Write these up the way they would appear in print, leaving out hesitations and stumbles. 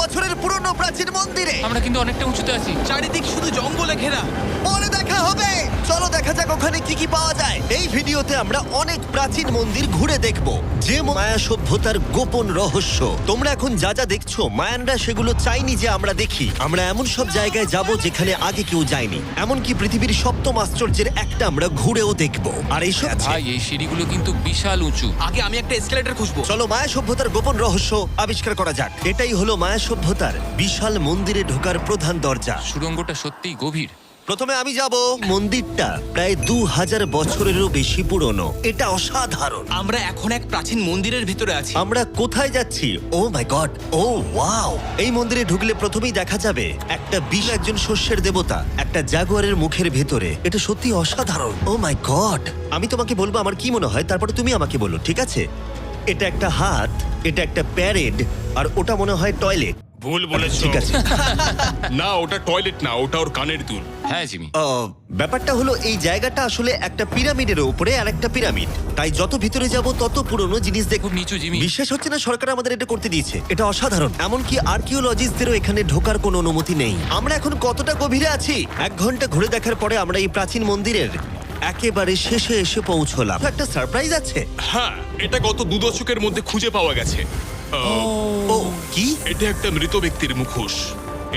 বছরের পুরনো প্রাচীন মন্দিরে। আমরা কিন্তু অনেকটা উঁচুতে আছি। চারিদিক শুধু জঙ্গলে ঘেরা। পরে দেখা হবে। চলো দেখা যাক ওখানে কি কি পাওয়া যায়। এই ভিডিওতে আমরা অনেক প্রাচীন মন্দির ঘুরে দেখব, যে মায়া সভ্যতার গোপন রহস্য। তোমরা এখন যা যা দেখছো, মায়ানরা সেগুলো চাইনি যে আমরা দেখি। আমরা এমন সব জায়গায় যাব যেখানে আগে কেউ যায়নি, এমনকি পৃথিবীর সপ্তম আশ্চর্যের একটা আমরা ঘুরেও দেখব। আর এইসব ভাই এই সিঁড়িগুলো কিন্তু বিশাল উঁচু। আগে আমি একটা এসকেলেটর খুঁজবো। চলো মায়া সভ্যতার গোপন রহস্য আবিষ্কার করা যাক। এটাই হলো মায়া সভ্যতার বিশাল মন্দিরে ঢোকার প্রধান দরজা। সুড়ঙ্গটা সত্যিই গভীর। প্রথমে আমি যাব। মন্দিরটা প্রায় 2000 বছরেরও বেশি পুরনো। এটা অসাধারণ। আমরা এখন এক প্রাচীন মন্দিরের ভিতরে আছি। আমরা কোথায় যাচ্ছি? ও মাই গড, ও ওয়াও! এই মন্দিরে ঢুকলে প্রথমেই দেখা যাবে একটা বিশাল একজন শস্যের দেবতা একটা জাগুয়ারের মুখের ভেতরে। এটা সত্যি অসাধারণ। ও মাই গড! আমি তোমাকে বলবো আমার কি মনে হয়, তারপরে তুমি আমাকে বলো, ঠিক আছে? এটা একটা হাত, এটা একটা প্যারেড, আর ওটা মনে হয় টয়লেট। ভুল বলেছো। ঠিক আছে। না, ওটা টয়লেট না, ওটা ওর কানের দুল। হ্যাঁ জিমি। ব্যাপারটা হলো এই জায়গাটা আসলে একটা পিরামিডের উপরে আর একটা পিরামিড, তাই যত ভিতরে যাব তত পুরনো জিনিস দেখব। খুব নিচু জিমি। বিশ্বাস হচ্ছে না সরকার আমাদের এটা করতে দিয়েছে। এটা অসাধারণ। এমনকি আর্কিওলজিস্টদেরও এখানে ঢোকার কোনো অনুমতি নেই। আমরা এখন কতটা গভীরে আছি? 1 ঘন্টা ঘুরে দেখার পরে আমরা এই প্রাচীন মন্দিরের একেবারে শেষে এসে পৌঁছলাম। একটা সারপ্রাইজ আছে। হ্যাঁ, এটা গত 2 দশকের মধ্যে খুঁজে পাওয়া গেছে। ও কি? এটা একটা মৃত ব্যক্তির মুখোশ।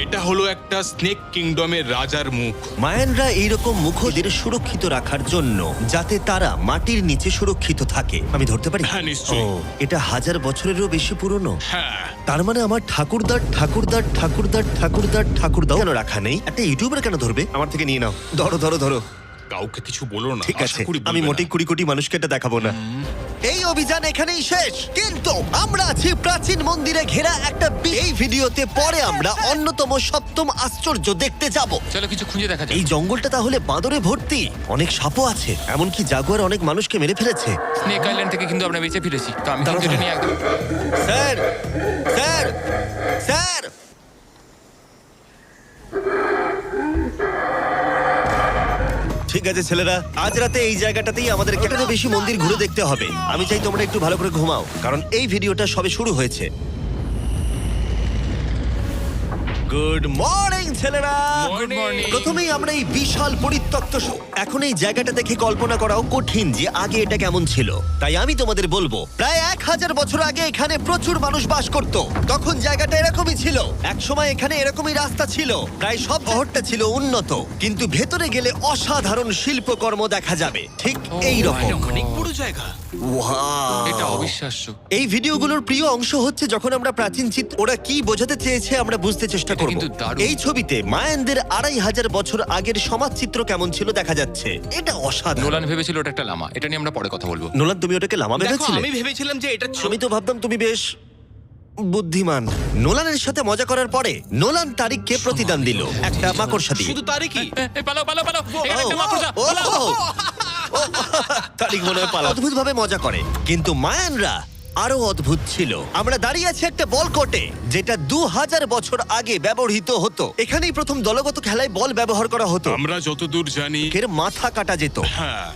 এটা হলো একটা স্নেক কিংডমের রাজার মুখ। মায়ানরা এইরকম মুখোশদের সুরক্ষিত রাখার জন্য, যাতে তারা মাটির নিচে সুরক্ষিত থাকে। আমি ধরতে পারি? হ্যাঁ, নিশ্চয়ই। এটা 1000 বছরেরও বেশি পুরনো। হ্যাঁ, তার মানে আমার ঠাকুরদাও কেন রাখা নেই? একটা ইউটিউবার কেন ধরবে? আমার থেকে নিয়ে নাও। ধরো ধরো ধরো। কাউকে কিছু বলো না। ঠিক আশা আছে, করি আমি বলবে মোটেই না। 20 কোটি মানুষকে এটা দেখাবো না। এই অভিযান এখানেই শেষ, কিন্তু আমরা আছি প্রাচীন মন্দিরে ঘেরা একটা এই ভিডিওতে পরে আমরা অন্যতম সপ্তম আশ্চর্য দেখতে যাব। চলো কিছু খুঁজে দেখা যাক। এই জঙ্গলটা তাহলে বাঁদরে ভর্তি, অনেক সাপও আছে, এমনকি জাগুয়ার অনেক মানুষকে মেরে ফেলেছে। স্নেক আইল্যান্ড থেকে কিন্তু আমরা বেঁচে ফিরেছি, তো আমি কিন্তু দাঁড়াও, এটা নিয়ে একদম। Sir, sir, sir! ঠিক আছে ছেলেরা, আজ রাতে এই জায়গাটাতেই আমাদের কেটে বেশি মন্দির ঘুরে দেখতে হবে। আমি চাই তোমরা একটু ভালো করে ঘুমাও, কারণ এই ভিডিওটা সবে শুরু হয়েছে। গুড মর্নিং ছেলেরা। Good morning. প্রথমেই আমরা এই বিশাল পরিত্যক্ত এখন এই জায়গাটা দেখে কল্পনা করাও কঠিন যে আগে এটা কেমন ছিল। তাই আমি তোমাদের বলবো, প্রায় 1000 বছর আগে এখানে প্রচুর মানুষ বাস করত। তখন জায়গাটা এরকমই ছিল। একসময় এখানে এরকমই রাস্তা ছিল, প্রায় সব শহরটা ছিল উন্নত, কিন্তু ভেতরে গেলে অসাধারণ শিল্পকর্ম দেখা যাবে, ঠিক এই রকম। এটা অনেক বড় জায়গা। এটা অবিশ্বাস্য। এই ভিডিওগুলোর প্রিয় অংশ হচ্ছে যখন আমরা প্রাচীন চিত্র ওরা কি বোঝাতে চেয়েছে আমরা বুঝতে চেষ্টা এটা করব। কিন্তু দারুণ। এই ছবিতে মায়ানদের 2500 বছর আগের সমাজ চিত্র কেমন ছিল দেখা যাচ্ছে। এটা অসাধারণ। নোলান ভেবেছিল ওটা একটা লামা। এটা নিয়ে আমরা পরে কথা বলবো। নোলান, তুমি ওটাকে লামা দেখো, ভেবেছিলে? আমি ভেবেছিলাম যে এটা আমি তো ভাবতাম তুমি বেশ বুদ্ধিমান। নোলানের সাথে মজা করার পরে নোলান তারিখকে প্রতিদান দিল একটা মাকড়সা দিয়ে। শুধু তারই কি? পালাও পালাও পালাও, এখানে একটা মাকড়সা। ও, পালাও। তারিখ মনে হয় অদ্ভুত ভাবে মজা করে, কিন্তু মায়ানরা আরো অদ্ভুত ছিল। আমরা দাঁড়িয়ে আছি একটা বল কোর্টে, যেটা 2000 বছর আগে ব্যবহৃত হতো। এখানেই প্রথম দলগত খেলায় বল ব্যবহার করা হতো। আমরা যতদূর জানি। এর মাথা কাটা যেত। হ্যাঁ,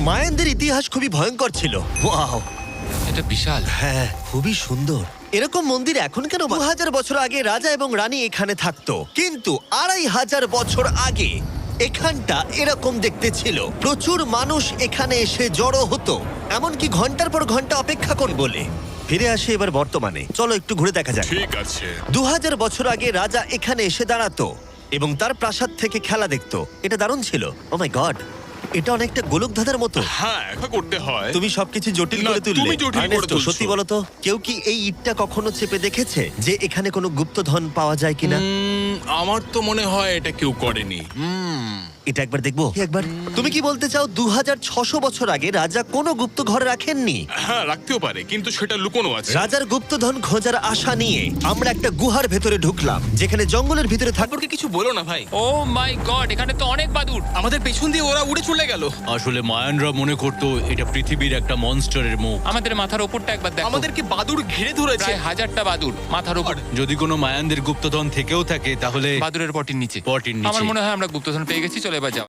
মায়ানদের ইতিহাস খুবই ভয়ঙ্কর ছিল। ওয়াও, এটা বিশাল। হ্যাঁ, খুবই সুন্দর। এরকম মন্দির এখন কেন? 2000 বছর আগে রাজা এবং রানী এখানে থাকতো, কিন্তু 2500 বছর আগে এখানটা এরকম দেখতে ছিল। প্রচুর মানুষ এখানে এসে জড়ো হতো, এমনকি ঘন্টার পর ঘন্টা অপেক্ষা কোন বলে। ফিরে আসে এবার বর্তমানে, চলো একটু ঘুরে দেখা যাক। ঠিক আছে। 2000 বছর আগে রাজা এখানে এসে দাঁড়াতো এবং তার প্রাসাদ থেকে খেলা দেখতো। এটা দারুণ ছিল। ও মাই গড, এটা অনেকটা গোলকধাঁধার মতো। হ্যাঁ, এটা করতে হয়। তুমি সবকিছু জটিল না, করে তুললে। তুমি জটিল করে আর্নেস্টো, তুলছো। সত্যি বলো তো, কেউ কি এই ইটটা কখনো চেপে দেখেছে যে এখানে কোনো গুপ্তধন পাওয়া যায় কিনা? আমার তো মনে হয় এটা কেউ করেনি। এটা একবার দেখবো একবার। তুমি কি বলতে চাও 2600 বছর আগে রাজা কোনো গুপ্ত ঘরে রাখেননি? হ্যাঁ, রাখতেও পারে, কিন্তু সেটা লুকোনো আছে। রাজার গুপ্তধন খোঁজার আশা নিয়ে আমরা একটা গুহার ভেতরে ঢুকলাম, যেখানে জঙ্গলের ভিতরে থাকবে। তারপর কিছু বলো না ভাই। ও মাই গড, এখানে তো অনেক বাদুড়। আমাদের পেছন দিয়ে ওরা উড়ে চলে গেল। আসলে মায়ানরা মনে করতো এটা পৃথিবীর একটা মনস্টারের মুখ। আমাদের মাথার ওপরটা একবার দেখো। আমাদেরকে বাদুড় ঘিরে ধরেছে। প্রায় 1000টা বাদুড় মাথার ওপর। যদি কোনো মায়ানদের গুপ্তধন থেকেও থাকে তাহলে বাদুড়ের পটির নিচে। পটির নিচে। আমার মনে হয় আমরা গুপ্তধন পেয়ে গেছি, চলে এবার যাও।